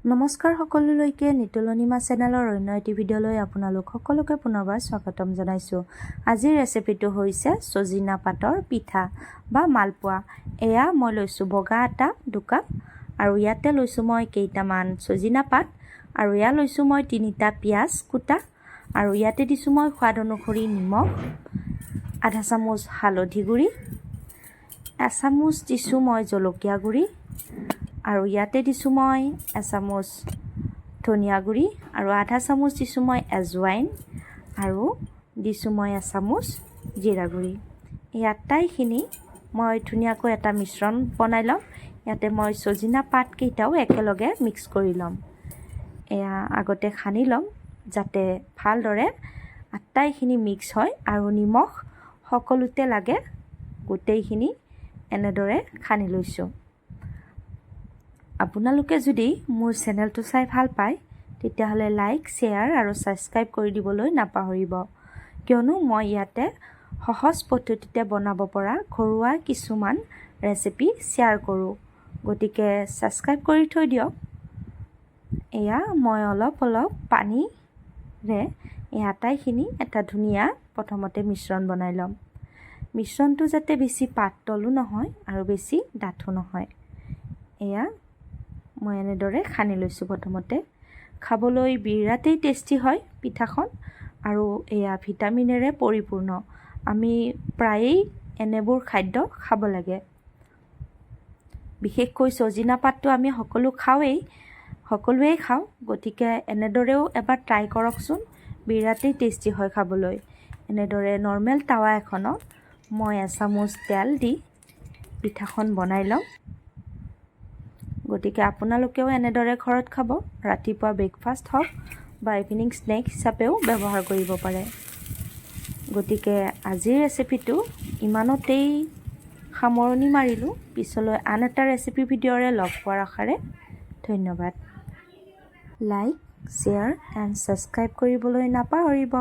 নমস্কাৰ সকলোলৈকে নিতুলনিমা চেনেলৰ অন্য এটি ভিডিঅ'লৈ আপোনালোক সকলোকে পুনৰবাৰ স্বাগতম জনাইছোঁ। আজিৰ ৰেচিপিটো হৈছে সজিনা পাতৰ পিঠা বা মালপোৱা। এয়া মই লৈছোঁ বগা আটা 2 কাপ আৰু ইয়াতে লৈছোঁ মই কেইটামান সজিনা পাত আৰু ইয়া লৈছোঁ মই 3টা পিয়াজ কুটা আৰু ইয়াতে দিছোঁ মই সোৱাদ অনুসৰি নিমখ, আধা চামুচ হালধি গুড়ি, 1 চামুচ দিছোঁ মই জলকীয়া গুড়ি আৰু ইয়াতে দিছোঁ মই 1 চামুচ ধনিয়া গুড়ি আৰু আধা চামুচ দিছোঁ মই এজৱাইন আৰু দিছোঁ মই 1 চামুচ জিৰা গুড়ি। এই আটাইখিনি মই ধুনীয়াকৈ এটা মিশ্ৰণ বনাই ল'ম। ইয়াতে মই সজিনা পাত কেইটাও একেলগে মিক্স কৰি ল'ম। এয়া আগতে সানি ল'ম যাতে ভালদৰে আটাইখিনি মিক্স হয় আৰু নিমখ সকলোতে লাগে, গোটেইখিনি এনেদৰে সানি লৈছোঁ। আপোনালোকে যদি মোৰ চেনেলটো চাই ভাল পায় তেতিয়াহ'লে লাইক, শ্বেয়াৰ আৰু ছাবস্ক্ৰাইব কৰি দিবলৈ নাপাহৰিব, কিয়নো মই ইয়াতে সহজ পদ্ধতিতে বনাব পৰা ঘৰুৱা কিছুমান ৰেচিপি শ্বেয়াৰ কৰোঁ। গতিকে ছাবস্ক্ৰাইব কৰি থৈ দিয়ক। এয়া মই অলপ পানীৰে এই আটাইখিনি এটা ধুনীয়া প্ৰথমতে মিশ্ৰণ বনাই ল'ম। মিশ্ৰণটো যাতে বেছি পাতলো নহয় আৰু বেছি ডাঠো নহয়। এয়া মই এনেদৰে সানি লৈছোঁ। প্ৰথমতে খাবলৈ বিৰাটেই টেষ্টি হয় পিঠাখন আৰু এয়া ভিটামিনেৰে পৰিপূৰ্ণ। আমি প্ৰায়েই এনেবোৰ খাদ্য খাব লাগে। বিশেষকৈ সজিনা পাতটো আমি সকলোৱেই খাওঁ। গতিকে এনেদৰেও এবাৰ ট্ৰাই কৰকচোন, বিৰাটেই টেষ্টি হয় খাবলৈ। এনেদৰে নৰ্মেল টাৱা এখনত মই 1 চামুচ তেল দি পিঠাখন বনাই ল'ম। গতিকে আপোনালোকেও এনেদৰে ঘৰত খাব। ৰাতিপুৱা ব্ৰেকফাষ্ট হওক বা ইভিনিং স্নেক হিচাপেও ব্যৱহাৰ কৰিব পাৰে। গতিকে আজিৰ ৰেচিপিটো ইমানতেই সামৰণি মাৰিলোঁ। পিছলৈ আন এটা ৰেচিপি ভিডিঅ'ৰে লগ পোৱাৰ আশাৰে ধন্যবাদ। লাইক, শ্বেয়াৰ এণ্ড ছাবস্ক্ৰাইব কৰিবলৈ নাপাহৰিব।